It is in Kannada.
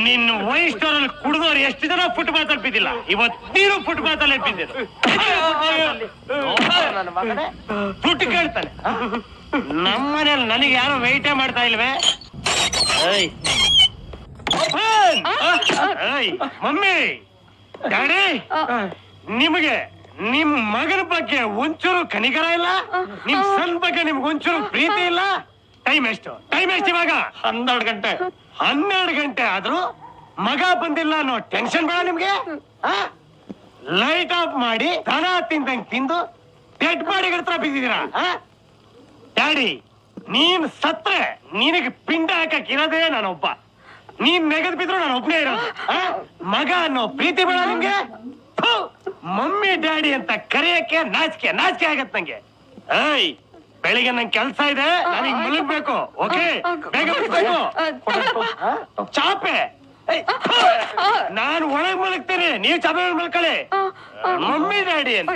ನಿನ್ನ ವಯಸ್ಸರಲ್ಲಿ ಕುಡಿದವ್ರು ಎಷ್ಟು ಜನ ಫುಟ್ಪಾತ್ ಅಲ್ಲಿ ಬಿದ್ದಿಲ್ಲ, ಇವತ್ತು ನೀನು ಫುಟ್ಪಾತ್ ಅಲ್ಲಿ ಬಿದ್ದಿರು. ಫುಟ್ ಕೇಳ್ತಾನೆ. ನಮ್ಮನೇಲಿ ನನಗೆ ಯಾರು ವೆಯ್ಟೇ ಮಾಡ್ತಾ ಇಲ್ವೇ? ಮಮ್ಮಿ ಡ್ಯಾಡಿ, ನಿಮಗೆ ನಿಮ್ ಮಗನ ಬಗ್ಗೆ ಒಂಚೂರು ಕನಿಕರ ಇಲ್ಲ, ನಿಮ್ ಸನ್ ಬಗ್ಗೆ ನಿಮ್ಗೆ ಒಂಚೂರು ಪ್ರೀತಿ ಇಲ್ಲ. ಟೈಮ್ ಎಷ್ಟು ಇವಾಗ? 12 ಗಂಟೆ. 12 ಗಂಟೆ ಆದ್ರೂ ಮಗ ಬಂದಿಲ್ಲ ಅನ್ನೋ ಟೆನ್ಷನ್ ಬೇಡ ನಿಮ್ಗೆ? ಲೈಟ್ ಆಫ್ ಮಾಡಿ ದನ ತಿಂದಂಗ್ ತಿಂದು ಡೆಡ್ ಬಾಡಿ ಹತ್ರ ಬಿದ್ದಿದ್ದೀರಾ? ಡ್ಯಾಡಿ, ನೀನ್ ಸತ್ರೆ ನಿನಗೆ ಪಿಂಡ ಹಾಕಕ್ ಇರೋದೇ ನಾನೊಬ್ಬ. ನೀನ್ ನೆಗದ್ ಬಿದ್ರು ನಾನು ಒಬ್ಬನೇ ಇರೋದು. ಮಗ ಅನ್ನೋ ಪ್ರೀತಿ ಬೇಡ ನಿಮ್ಗೆ? ಮಮ್ಮಿ ಡ್ಯಾಡಿ ಅಂತ ಕರೆಯಕ್ಕೆ ನಾಚಿಕೆ ಆಗತ್ ನಂಗೆ. ಬೆಳಿಗ್ಗೆ ನಂಗೆ ಕೆಲ್ಸ ಇದೆ, ನನಗೆ ಮಲಗ್ಬೇಕು. ಓಕೆ, ಬೇಗ ಬಿಡ್ಬೇಕು. ಚಾಪೆ ನಾನು ಒಳಗ್ ಮಲಗ್ತೇನೆ, ನೀವು ಚಾಪೆ ಮಲ್ಕೊಳ್ಳಿ. ಮಮ್ಮಿ ಡ್ಯಾಡಿ ಅಂತ